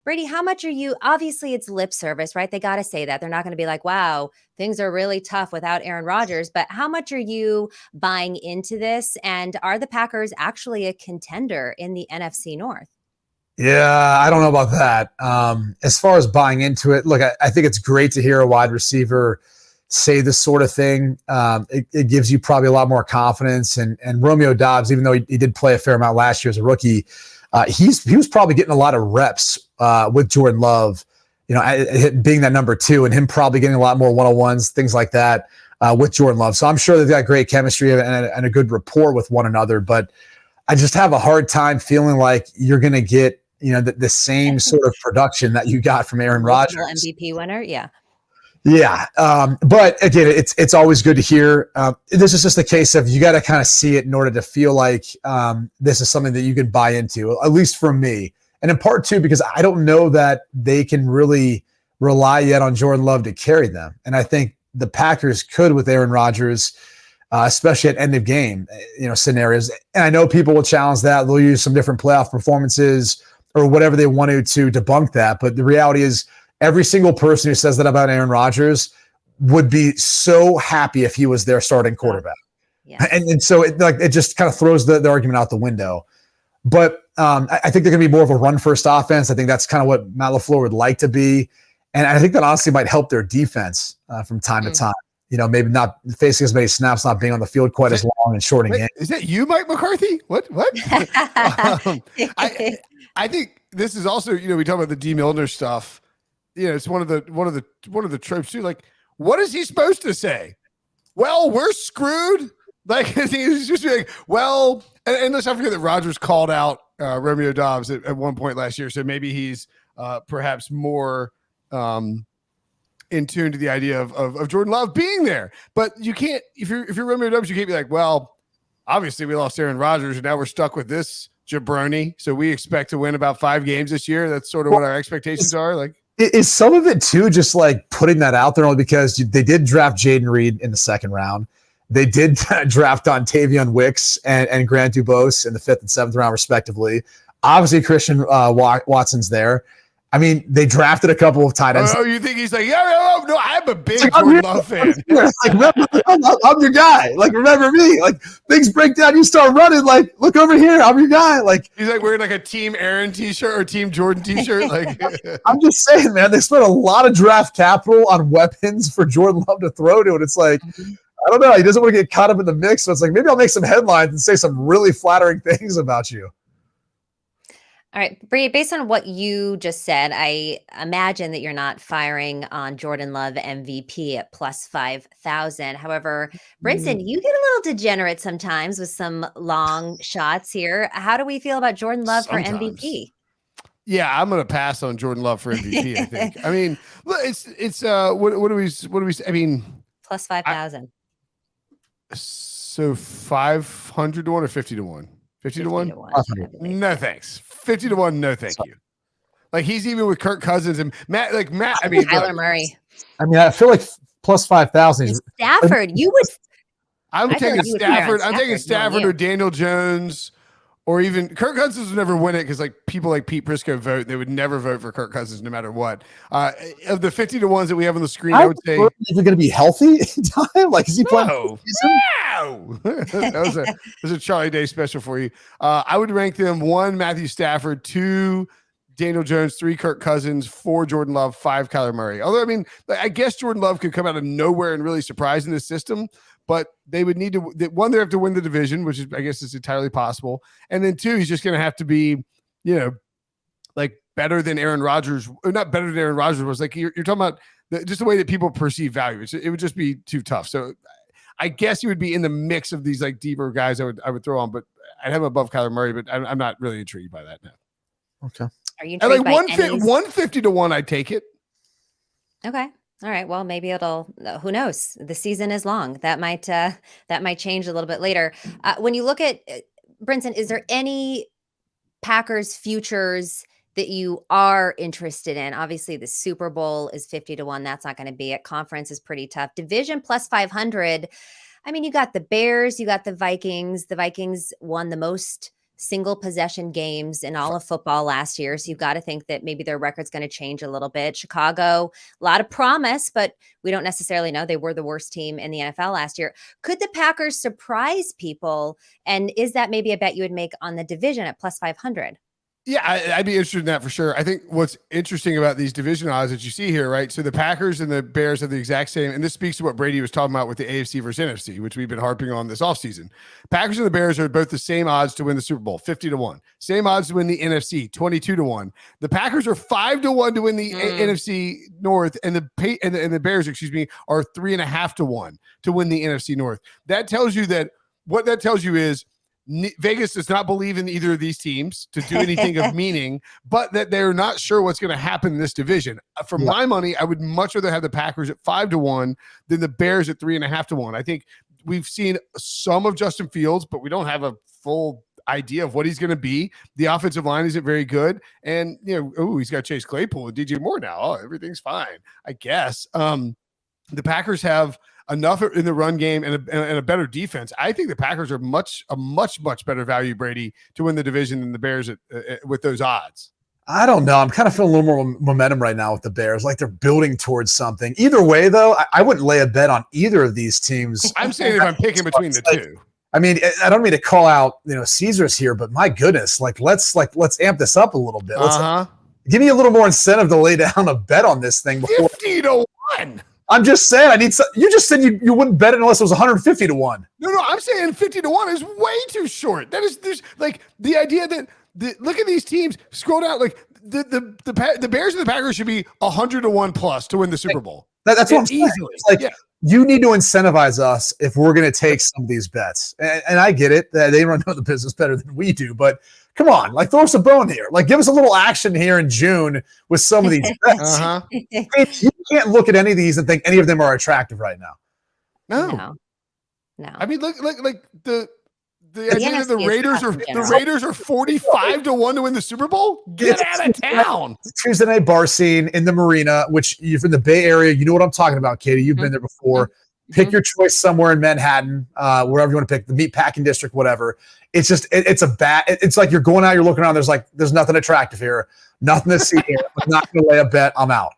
Brady, how much are you? Obviously, it's lip service, right? They got to say that. They're not going to be like, wow, things are really tough without Aaron Rodgers. But how much are you buying into this? And are the Packers actually a contender in the NFC North? Yeah, I don't know about that. As far as buying into it, look, I think it's great to hear a wide receiver say this sort of thing. It gives you probably a lot more confidence. And Romeo Doubs, even though he did play a fair amount last year as a rookie, he was probably getting a lot of reps with Jordan Love, being that number two, and him probably getting a lot more one-on-ones, things like that with Jordan Love. So I'm sure they've got great chemistry and a good rapport with one another. But I just have a hard time feeling like you're going to get the same sort of production that you got from Aaron Rodgers. MVP winner, yeah. Yeah. But again, it's always good to hear. This is just a case of you got to kind of see it in order to feel like this is something that you can buy into, at least for me. And in part two, because I don't know that they can really rely yet on Jordan Love to carry them. And I think the Packers could with Aaron Rodgers, especially at end of game, scenarios. And I know people will challenge that. They'll use some different playoff performances or whatever they wanted to debunk that. But the reality is every single person who says that about Aaron Rodgers would be so happy if he was their starting quarterback. Yeah. And so it just kind of throws the argument out the window. But I think they're going to be more of a run-first offense. I think that's kind of what Matt LaFleur would like to be. And I think that honestly might help their defense from time to time. Maybe not facing as many snaps, not being on the field quite as long and short in games. Is that you, Mike McCarthy? What? I think this is also, we talk about the D. Milner stuff. It's one of the tropes too. Like, what is he supposed to say? Well, we're screwed. Like, he's just like, well, and let's not forget that Rodgers called out Romeo Doubs at one point last year. So maybe he's perhaps more in tune to the idea of Jordan Love being there. But you can't, if you're Romeo Doubs, you can't be like, well, obviously we lost Aaron Rodgers and now we're stuck with this jabroni. So we expect to win about 5 games this year. That's sort of what our expectations are. Like, is some of it too just like putting that out there only because they did draft Jaden Reed in the second round. They did draft Dontavion Wicks and Grant Dubose in the 5th and 7th round, respectively. Obviously, Christian Watson's there. I mean, they drafted a couple of tight ends. Oh, you think he's like, no, I'm a big Jordan Love fan. Like, I'm your guy. Like, remember me. Like, things break down, you start running. Like, look over here. I'm your guy. Like, he's like wearing like a Team Aaron t-shirt or Team Jordan t-shirt. Like, I'm just saying, man, they spent a lot of draft capital on weapons for Jordan Love to throw to. And it's like, I don't know. He doesn't want to get caught up in the mix. So it's like, maybe I'll make some headlines and say some really flattering things about you. All right, Bree, based on what you just said, I imagine that you're not firing on Jordan Love MVP at plus 5,000. However, Brinson, you get a little degenerate sometimes with some long shots here. How do we feel about Jordan Love for MVP? Yeah, I'm going to pass on Jordan Love for MVP, I think. I mean, it's what do we say? I mean, plus 5,000. So 500 to 1 or 50 to 1? 50 to 1? No, thanks. 50 to 1. No, thank you. Like, he's even with Kirk Cousins and Matt. I mean, Kyler Murray. I mean, I feel like plus 5,000. Stafford, you would. I'm taking Stafford. I'm taking Stafford or Daniel Jones, or even Kirk Cousins would never win it because like people like Pete Prisco vote. They would never vote for Kirk Cousins no matter what. Of the 50 to 1s that we have on the screen, I would say, is he going to be healthy in time? Like, is he playing? No. That was a Charlie Day special for you. I would rank them 1, Matthew Stafford, 2, Daniel Jones, 3, Kirk Cousins, 4, Jordan Love, 5, Kyler Murray. Although, I mean, I guess Jordan Love could come out of nowhere and really surprise in this system, but they would need to, 1, they have to win the division, which is, I guess, is entirely possible. And then 2, he's just going to have to be, like better than Aaron Rodgers, or not better than Aaron Rodgers was. Like, you're talking about just the way that people perceive value. It would just be too tough. So I guess he would be in the mix of these like deeper guys I would throw on, but I'd have him above Kyler Murray, but I'm not really intrigued by that now. Okay. Are you intrigued by 150 to 1? I'd take it. Okay. All right. Well, maybe who knows? The season is long. That might change a little bit later. When you look at Brinson, is there any Packers futures that you are interested in? Obviously, the Super Bowl is 50 to 1. That's not going to be it. Conference is pretty tough. Division plus 500. I mean, you got the Bears, you got the Vikings. The Vikings won the most single possession games in all of football last year. So you've got to think that maybe their record's going to change a little bit. Chicago, a lot of promise, but we don't necessarily know. They were the worst team in the NFL last year. Could the Packers surprise people? And is that maybe a bet you would make on the division at plus 500? Yeah, I'd be interested in that for sure. I think what's interesting about these division odds that you see here, right? So the Packers and the Bears have the exact same, and this speaks to what Brady was talking about with the AFC versus NFC, which we've been harping on this offseason. Packers and the Bears are both the same odds to win the Super Bowl, 50-1. Same odds to win the NFC, 22-1. The Packers are 5-1 to win the NFC North, and the Bears, are 3.5-1 to win the NFC North. That tells you that what that tells you is Vegas does not believe in either of these teams to do anything of meaning, but that they're not sure what's going to happen in this division. For my money, I would much rather have the Packers at 5-1 than the Bears at 3.5-1. I think we've seen some of Justin Fields, but we don't have a full idea of what he's going to be. The offensive line isn't very good. And, he's got Chase Claypool and DJ Moore now. Oh, everything's fine, I guess. The Packers have enough in the run game and a better defense. I think the Packers are a much better value, Brady, to win the division than the Bears with those odds. I don't know. I'm kind of feeling a little more momentum right now with the Bears, like they're building towards something. Either way, though, I wouldn't lay a bet on either of these teams. I'm saying if I'm picking between the two. I mean, I don't mean to call out, Caesars here, but my goodness, let's amp this up a little bit. Give me a little more incentive to lay down a bet on this thing. 50-1. I'm just saying, you just said you wouldn't bet it unless it was 150-1. No, I'm saying 50-1 is way too short. There's like the idea that look at these teams. Scroll down, like the Bears and the Packers should be 100-1 plus to win the Super Bowl. That's what I'm saying. It's like, you need to incentivize us if we're going to take some of these bets. And I get it that they run the business better than we do, but come on, throw us a bone here. Give us a little action here in June with some of these bets. You can't look at any of these and think any of them are attractive right now. No. I mean, look, like the idea that the Raiders are 45-1 to win the Super Bowl. Get out of town. Tuesday night bar scene in the marina, which you're from the Bay Area. You know what I'm talking about, Katie. You've been there before. Pick your choice somewhere in Manhattan, wherever you want to pick, the meatpacking district, whatever. It's just, it's like you're going out, you're looking around. There's nothing attractive here, nothing to see here. I'm not going to lay a bet. I'm out.